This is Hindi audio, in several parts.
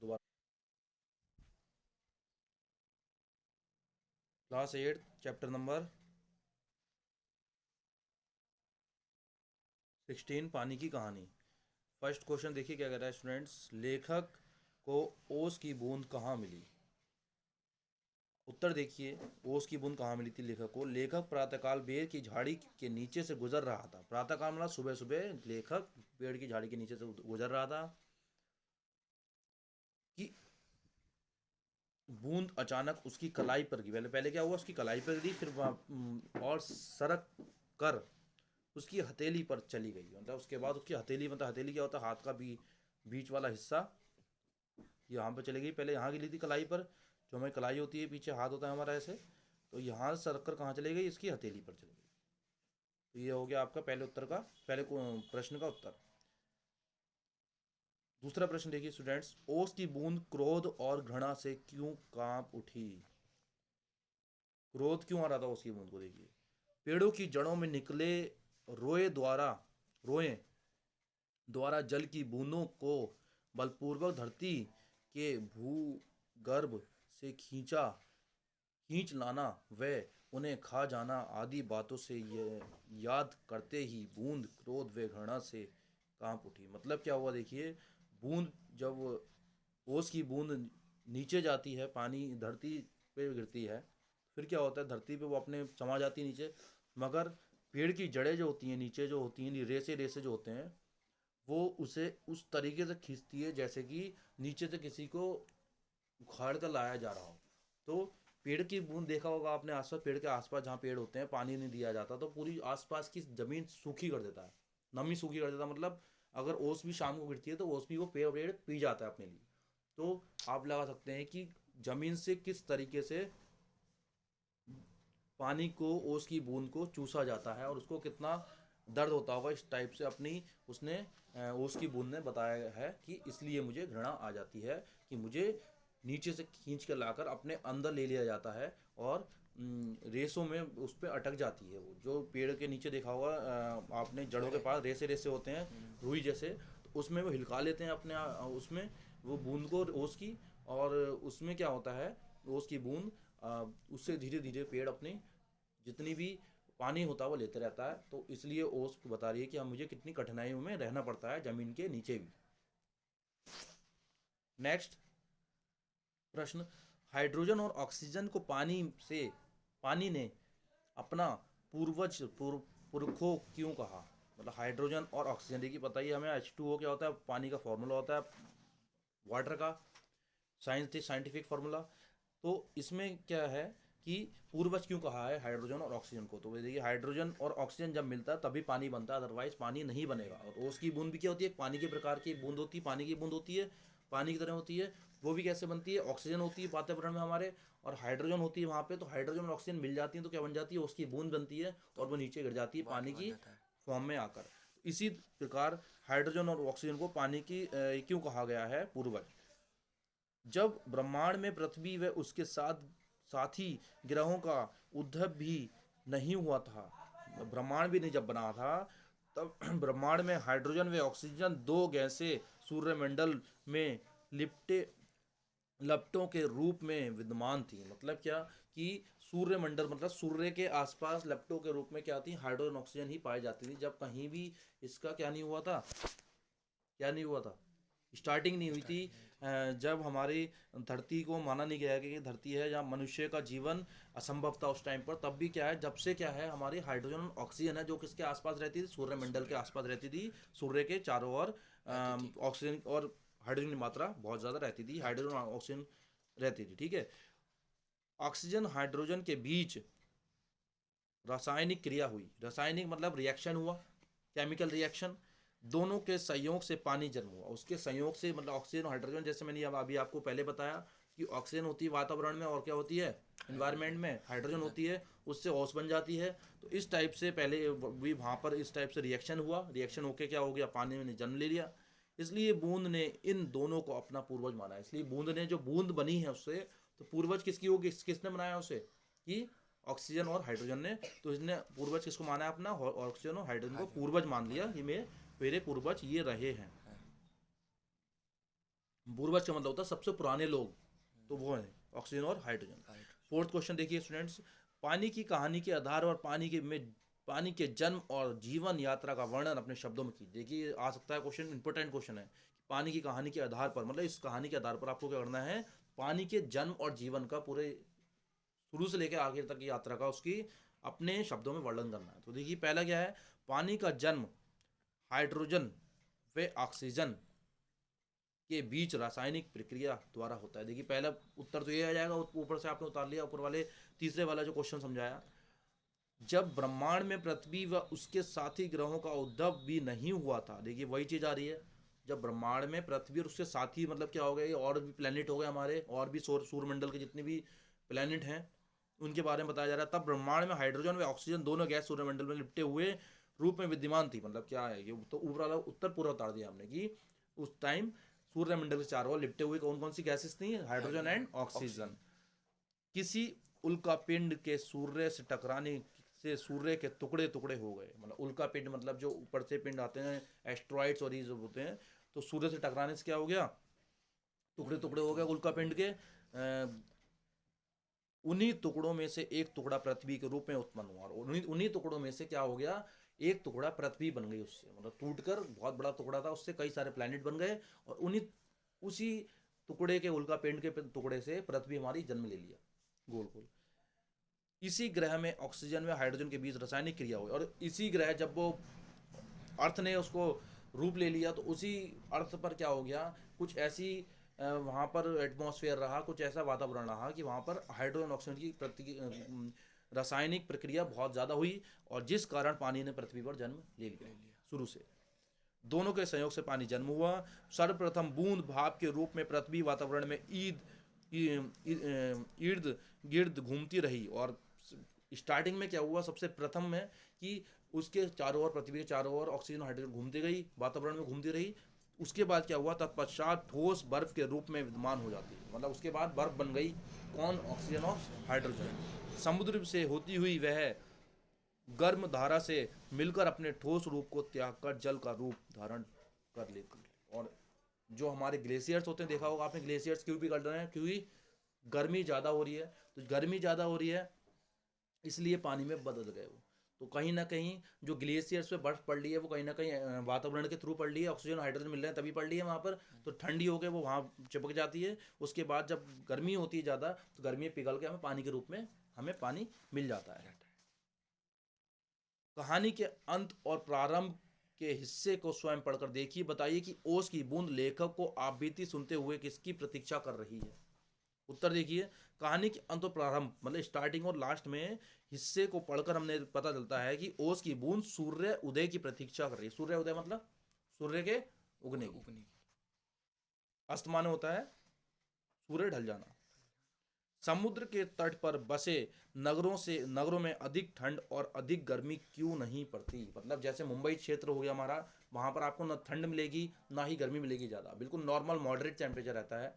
दोबारा। क्लास 8 चैप्टर नंबर 16 पानी की कहानी। फर्स्ट क्वेश्चन देखिए क्या कह रहा है स्टूडेंट्स। लेखक को ओस की बूंद कहाँ मिली। उत्तर देखिए, ओस की बूंद कहाँ मिली थी लेखक को। लेखक प्रातःकाल बेर की झाड़ी के नीचे से गुजर रहा था। प्रातःकाल मतलब सुबह सुबह लेखक पेड़ की झाड़ी के नीचे से गुजर रहा था कि बूंद अचानक उसकी कलाई पर गिरी। पहले पहले क्या हुआ, उसकी कलाई पर गिरी, फिर और सरक कर उसकी हथेली पर चली गई। मतलब उसके बाद उसकी हथेली, मतलब हथेली क्या होता है, हाथ का बीच वाला हिस्सा यहाँ पर चली गई। पहले यहाँ गिरी थी कलाई पर, जो हमारी कलाई होती है, पीछे हाथ होता है हमारा ऐसे, तो यहाँ सरक कर कहाँ चली गई, इसकी हथेली पर चली गई। तो ये हो गया आपका पहले प्रश्न का उत्तर। दूसरा प्रश्न देखिए स्टूडेंट्स। ओस की बूंद क्रोध और घृणा से क्यों कांप उठी। क्रोध क्यों आ रहा था ओस की बूंद को, देखिए। पेड़ों की जड़ों में निकले रोए द्वारा रोए द्वारा जल की बूंदों को बलपूर्वक धरती के भूगर्भ से खींच लाना व उन्हें खा जाना आदि बातों से ये याद करते ही बूंद क्रोध व घृणा से कांप उठी। मतलब क्या हुआ, देखिए। बूंद जब ओस की बूंद नीचे जाती है, पानी धरती पे गिरती है, फिर क्या होता है, धरती पे वो अपने समा जाती है नीचे। मगर पेड़ की जड़ें जो होती हैं नीचे, जो होती हैं रेसे रेसे जो होते हैं, वो उसे उस तरीके से खींचती है जैसे कि नीचे से किसी को उखाड़ कर लाया जा रहा हो। तो पेड़ की बूंद देखा होगा आपने आसपास, पेड़ के आसपास जहाँ पेड़ होते हैं पानी नहीं दिया जाता तो पूरी आसपास की जमीन सूखी कर देता है, नमी सूखी कर देता है। मतलब अगर ओस भी शाम को गिरती है तो ओस भी वो पेड़ पेड़ पी जाता है अपने लिए। तो आप लगा सकते हैं कि जमीन से किस तरीके से पानी को, ओस की बूंद को चूसा जाता है और उसको कितना दर्द होता होगा। इस टाइप से अपनी उसने ओस की बूंद ने बताया है कि इसलिए मुझे घृणा आ जाती है कि मुझे नीचे से खींच कर लाकर अपने अंदर ले लिया जाता है और रेसों में उस पर अटक जाती है। वो जो पेड़ के नीचे देखा होगा आपने, जड़ों के पास रेसे रेसे होते हैं रुई जैसे, तो उसमें वो हिलका लेते हैं अपने उसमें वो बूंद को ओस की। और उसमें क्या होता है, ओस की बूंद उससे धीरे धीरे पेड़ अपनी जितनी भी पानी होता है वो लेते रहता है। तो इसलिए ओस बता रही है कि हम मुझे कितनी कठिनाइयों में रहना पड़ता है जमीन के नीचे भी। नेक्स्ट प्रश्न। हाइड्रोजन और ऑक्सीजन को पानी ने अपना पुरखों क्यों कहा। मतलब हाइड्रोजन और ऑक्सीजन, देखिए बताइए हमें, H2O क्या होता है, पानी का फॉर्मूला होता है वाटर का, साइंटिफिक फार्मूला। तो इसमें क्या है कि पूर्वज क्यों कहा है हाइड्रोजन और ऑक्सीजन को। तो देखिए हाइड्रोजन और ऑक्सीजन जब मिलता है तभी पानी बनता है, अदरवाइज पानी नहीं बनेगा। और ओस की बूंद भी क्या होती है, पानी के प्रकार की बूंद होती है, पानी की बूंद होती है, पानी की तरह होती है। वो भी कैसे बनती है, ऑक्सीजन होती है वातावरण में हमारे, और हाइड्रोजन होती है वहाँ पे। तो हाइड्रोजन और ऑक्सीजन मिल जाती है तो क्या बन जाती है, उसकी बूंद बनती है और वो नीचे गिर जाती है पानी की फॉर्म में आकर। इसी प्रकार हाइड्रोजन और ऑक्सीजन को पानी की क्यों कहा गया है पूर्वज। जब ब्रह्मांड में पृथ्वी व उसके साथी ग्रहों का उद्भव भी नहीं हुआ था, ब्रह्मांड भी नहीं जब बना था, तब ब्रह्मांड में हाइड्रोजन व ऑक्सीजन दो गैसें सूर्यमंडल में लिपटे लपटों के रूप में विद्यमान थी। मतलब क्या कि सूर्यमंडल मतलब सूर्य के आसपास लपटों के रूप में क्या थी, हाइड्रोजन ऑक्सीजन ही पाई जाती थी। जब कहीं भी इसका क्या नहीं हुआ था, क्या नहीं हुआ था, स्टार्टिंग नहीं हुई थी। जब हमारी धरती को माना नहीं गया कि धरती है जहाँ मनुष्य का जीवन असंभव था उस टाइम पर, तब भी क्या है, जब से क्या है, हमारी हाइड्रोजन और ऑक्सीजन है जो किसके आसपास रहती थी, सूर्यमंडल के आसपास रहती थी। सूर्य के चारों ओर ऑक्सीजन और हाइड्रोजन की मात्रा बहुत ज़्यादा रहती थी, हाइड्रोजन और ऑक्सीजन रहती थी। ठीक है। ऑक्सीजन हाइड्रोजन के बीच रासायनिक क्रिया हुई, रासायनिक मतलब रिएक्शन हुआ, केमिकल रिएक्शन। दोनों के संयोग से पानी जन्म हुआ, उसके संयोग से, मतलब ऑक्सीजन और हाइड्रोजन, जैसे मैंने अब अभी आपको पहले बताया कि ऑक्सीजन होती है वातावरण में और क्या होती है इन्वायरमेंट में, हाइड्रोजन होती है, उससे ओस बन जाती है। तो इस टाइप से पहले भी वहाँ पर इस टाइप से रिएक्शन हुआ, रिएक्शन होके क्या हो गया, पानी ने जन्म ले लिया। इसलिए बूंद ने इन दोनों को अपना पूर्वज माना है। इसलिए बूंद ने, जो बूंद बनी है उससे, तो पूर्वज किसकी होगी, किसने बनाया उसे, कि ऑक्सीजन और हाइड्रोजन ने। तो इसने पूर्वज किसको माना है अपना, ऑक्सीजन और हाइड्रोजन को पूर्वज मान लिया, ये मेरे पूर्वज ये रहे हैं। पूर्वज का मतलब होता है सबसे पुराने लोग, तो वो है ऑक्सीजन और हाइड्रोजन। फोर्थ क्वेश्चन देखिए स्टूडेंट्स, पानी की कहानी के आधार और पानी के जन्म और जीवन यात्रा का वर्णन अपने शब्दों में कीजिए। देखिए आ सकता है क्वेश्चन, इंपॉर्टेंट क्वेश्चन है। पानी की कहानी के आधार पर, मतलब इस कहानी के आधार पर आपको क्या करना है, पानी के जन्म और जीवन का पूरे शुरू से लेकर आगे तक की यात्रा का उसकी अपने शब्दों में वर्णन करना है। तो देखिए पहला क्या है, पानी का जन्म हाइड्रोजन व ऑक्सीजन के बीच रासायनिक प्रक्रिया द्वारा होता है। देखिए पहला उत्तर तो ये आ जाएगा, ऊपर से आपने उतार लिया, ऊपर वाले तीसरे वाला जो क्वेश्चन समझाया, जब ब्रह्मांड में पृथ्वी व उसके साथी ग्रहों का उद्भव भी नहीं हुआ था। देखिए वही चीज आ रही है, जब ब्रह्मांड में पृथ्वी और उसके साथी मतलब क्या हो गए, और भी प्लेनेट हो गए हमारे, और भी सूर्यमंडल के जितने भी प्लेनेट हैं उनके बारे में बताया जा रहा है, तब ब्रह्मांड में हाइड्रोजन व ऑक्सीजन दोनों गैस सूर्यमंडल में लिपटे हुए रूप में विद्यमान थी। मतलब क्या है ये, तो ऊपर वाला उत्तर पूरा उतार दिया हमने कि उस टाइम सूर्यमंडल के चारों ओर लिपटे हुए कौन कौन सी गैसेस थी, हाइड्रोजन एंड ऑक्सीजन। किसी उल्का पिंड के सूर्य से टकराने से सूर्य के टुकड़े टुकड़े हो गए। मतलब उल्का पिंड मतलब जो ऊपर से पिंड आते हैं, एस्ट्रॉइड्स और ये सब होते हैं, तो सूर्य से टकराने से क्या हो गया, टुकड़े टुकड़े हो गए उल्का पिंड के। उन्हीं टुकड़ों में से एक टुकड़ा पृथ्वी के रूप में उत्पन्न हुआ, और उन्हीं टुकड़ों में से क्या हो गया, एक टुकड़ा पृथ्वी बन गई उससे, मतलब टूटकर बहुत बड़ा टुकड़ा था, उससे कई सारे प्लैनेट बन गए, और उन्हीं उसी टुकड़े के उल्का पिंड के टुकड़े से पृथ्वी हमारी जन्म ले लिया गोल गोल। इसी ग्रह में ऑक्सीजन व हाइड्रोजन के बीच रासायनिक क्रिया हुई, और इसी ग्रह जब वो अर्थ ने उसको रूप ले लिया, तो उसी अर्थ पर क्या हो गया, कुछ ऐसी वहाँ पर एटमॉस्फेयर रहा, कुछ ऐसा वातावरण रहा कि वहाँ पर हाइड्रोजन ऑक्सीजन की रासायनिक प्रक्रिया बहुत ज़्यादा हुई, और जिस कारण पानी ने पृथ्वी पर जन्म ले लिया शुरू से। दोनों के संयोग से पानी जन्म हुआ। सर्वप्रथम बूंद भाप के रूप में पृथ्वी वातावरण में इर्द गिर्द घूमती रही, और स्टार्टिंग में क्या हुआ, सबसे प्रथम में कि उसके चारों ओर, पृथ्वी के चारों ओर ऑक्सीजन हाइड्रोजन घूमती गई, वातावरण में घूमती रही। उसके बाद क्या हुआ, तत्पश्चात ठोस बर्फ के रूप में विद्यमान हो जाती है, मतलब उसके बाद बर्फ बन गई, कौन, ऑक्सीजन और हाइड्रोजन। समुद्र से होती हुई वह गर्म धारा से मिलकर अपने ठोस रूप को त्याग कर जल का रूप धारण कर लेती है। और जो हमारे ग्लेशियर्स होते हैं, देखा होगा आपने, ग्लेशियर्स क्यों भी कर रहे हैं, क्योंकि गर्मी ज़्यादा हो रही है, तो गर्मी ज़्यादा हो रही है इसलिए पानी में बदल गए वो। तो कहीं ना कहीं जो ग्लेशियर्स पे बर्फ पड़ रही है, वो कहीं ना कहीं वातावरण के थ्रू पड़ रही है, ऑक्सीजन हाइड्रोजन मिल रहे हैं तभी पड़ रही है वहाँ पर, तो ठंडी होकर वो वहाँ चिपक जाती है। उसके बाद जब गर्मी होती है ज़्यादा, तो गर्मी पिघल के हमें पानी के रूप में हमें पानी मिल जाता है। कहानी के अंत और प्रारंभ के हिस्से को स्वयं पढ़कर देखिए, बताइए कि ओस की बूंद लेखक को आप बीती सुनते हुए किसकी प्रतीक्षा कर रही है। उत्तर देखिए, कहानी के अंत और प्रारंभ मतलब स्टार्टिंग और लास्ट में हिस्से को पढ़कर हमने पता चलता है कि ओस की बूंद सूर्य उदय की प्रतीक्षा कर रही है। सूर्य उदय मतलब सूर्य के उगने की, अस्त माने होता है सूर्य ढल जाना। समुद्र के तट पर बसे नगरों में अधिक ठंड और अधिक गर्मी क्यों नहीं पड़ती। मतलब जैसे मुंबई क्षेत्र हो गया हमारा, वहाँ पर आपको ना ठंड मिलेगी ना ही गर्मी मिलेगी ज़्यादा, बिल्कुल नॉर्मल मॉडरेट टेम्परेचर रहता है।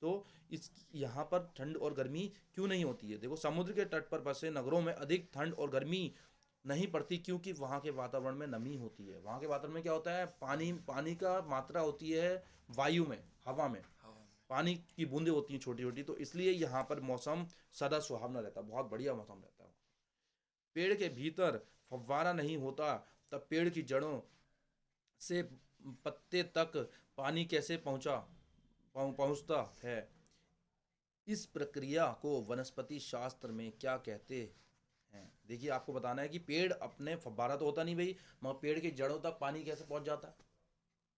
तो इस यहाँ पर ठंड और गर्मी क्यों नहीं होती है, देखो समुद्र के तट पर बसे नगरों में अधिक ठंड और गर्मी नहीं पड़ती, क्योंकि वहाँ के वातावरण में नमी होती है। वहाँ के वातावरण में क्या होता है, पानी पानी का मात्रा होती है वायु में, हवा में, पानी की बूंदें होती हैं छोटी छोटी, तो इसलिए यहाँ पर मौसम सदा सुहावना रहता है, बहुत बढ़िया मौसम रहता है। पेड़ के भीतर फव्वारा नहीं होता, तब पेड़ की जड़ों से पत्ते तक पानी कैसे पहुंचता है। इस प्रक्रिया को वनस्पति शास्त्र में क्या कहते हैं। देखिए आपको बताना है कि पेड़ अपने, फव्वारा तो होता नहीं भाई, मगर पेड़ की जड़ों तक पानी कैसे पहुंच जाता है,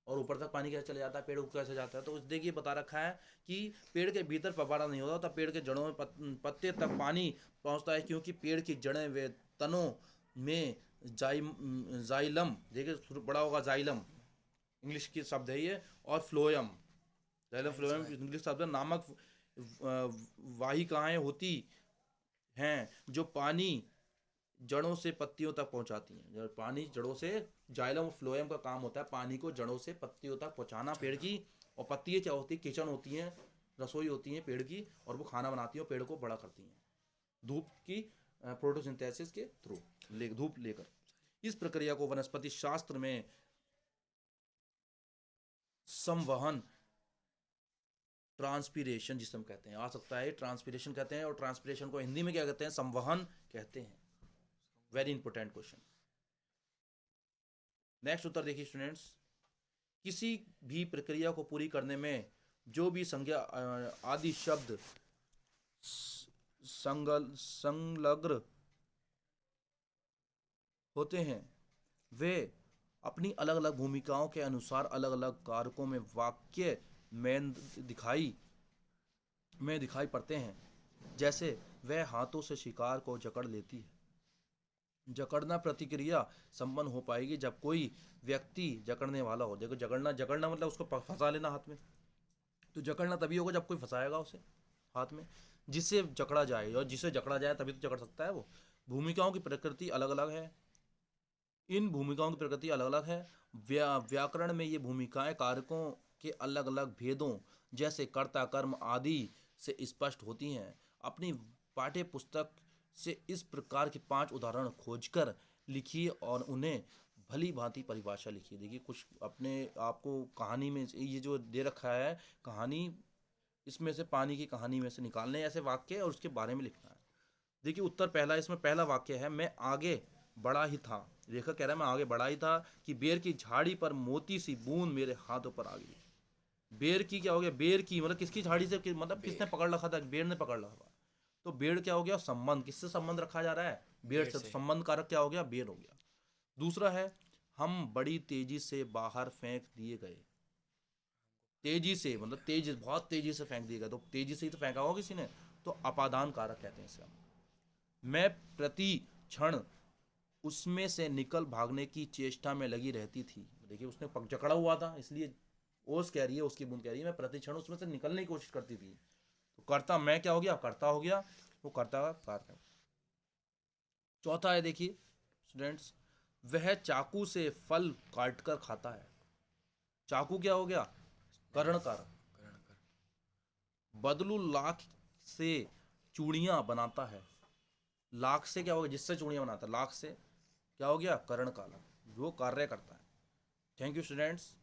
और ऊपर तक पानी कैसे चले जाता है, पेड़ ऊपर कैसे जाता है। तो देखिए बता रखा है कि पेड़ के भीतर फव्वारा नहीं होता, तब पेड़ के जड़ों में पत्ते तक पानी पहुंचता है, क्योंकि पेड़ की जड़ें वे तनों में जाइलम, देखिए बड़ा होगा जाइलम, इंग्लिश की शब्द है ये, और फ्लोयम, जाइलम फ्लोयम इंग्लिश शब्द है, नामक वाहिकाएं होती हैं जो पानी जड़ों से पत्तियों तक पहुंचाती हैं। जब पानी जड़ों से, जाइलम और फ्लोएम का काम होता है पानी को जड़ों से पत्तियों तक पहुंचाना पेड़ की। और पत्तियाँ क्या होती है, किचन होती हैं, रसोई होती हैं पेड़ की, और वो खाना बनाती हैं और पेड़ को बड़ा करती हैं धूप की फोटोसिंथेसिस के थ्रू, धूप लेकर। इस प्रक्रिया को वनस्पति शास्त्र में संवहन ट्रांसपीरेशन जिसे हम कहते हैं, आ सकता है ट्रांसपीरेशन कहते हैं, और ट्रांसपीरेशन को हिंदी में क्या कहते हैं, संवहन कहते हैं। Very important question. नेक्स्ट उत्तर देखिए स्टूडेंट्स, किसी भी प्रक्रिया को पूरी करने में जो भी संज्ञा आदि शब्द संलग्न होते हैं वे अपनी अलग अलग भूमिकाओं के अनुसार अलग अलग कारकों में वाक्य में दिखाई पड़ते हैं। जैसे वह हाथों से शिकार को जकड़ लेती है। जकड़ना प्रतिक्रिया संपन्न हो पाएगी जब कोई व्यक्ति जकड़ने वाला हो। देखो जकड़ना मतलब उसको फंसा लेना हाथ में, तो जकड़ना तभी होगा जब कोई फंसाएगा उसे हाथ में, जिससे जकड़ा जाए, और जिसे जकड़ा जाए तभी तो जकड़ सकता है वो। भूमिकाओं की प्रकृति अलग अलग है। इन भूमिकाओं की प्रकृति अलग अलग है। व्याकरण में ये भूमिकाएं कारकों के अलग अलग भेदों जैसे कर्ता कर्म आदि से स्पष्ट होती हैं। अपनी पाठ्य पुस्तक से इस प्रकार के 5 उदाहरण खोजकर लिखिए और उन्हें भली भांति परिभाषा लिखिए। देखिए कुछ अपने आपको कहानी में ये जो दे रखा है कहानी, इसमें से पानी की कहानी में से निकालने ऐसे वाक्य और उसके बारे में लिखना है। देखिए उत्तर पहला, इसमें पहला वाक्य है, मैं आगे बढ़ा ही था। लेखक कह रहा है मैं आगे बढ़ा ही था कि बेर की झाड़ी पर मोती सी बूंद मेरे हाथों पर आ गई। बेर की क्या हो गया, बेर की मतलब किसकी झाड़ी से, मतलब किसने पकड़ रखा था, बेर ने पकड़ रखा था। तो बेर क्या हो गया, संबंध, किससे संबंध रखा जा रहा है, बेर से। संबंध कारक क्या हो गया, बेर हो गया। दूसरा है, हम बड़ी तेजी से बाहर फेंक दिए गए। तेजी से मतलब तेज, बहुत तेजी से फेंक दिया गया, तो तेजी से ही तो फेंका होगा किसी ने, तो अपादान कारक कहते हैं इसे हम। मैं प्रति क्षण उसमें से निकल भागने की चेष्टा में लगी रहती थी। देखिए उसने जकड़ा हुआ था, इसलिए ओस कह रही है, उसकी बूंद कह रही है मैं प्रति क्षण उसमें से निकलने की कोशिश करती थी। तो कर्ता मैं क्या हो गया, कर्ता हो गया, वो कर्ता का कार्य है। चौथा है देखिए स्टूडेंट्स, वह चाकू से फल काटकर खाता है। चाकू क्या हो गया, करण कारक। बदलू लाख से चूड़ियां बनाता है। लाख से क्या हो गया, जिससे चूड़ियां बनाता है, लाख से क्या हो गया, करण काला, वो कार्य करता है। Thank you students.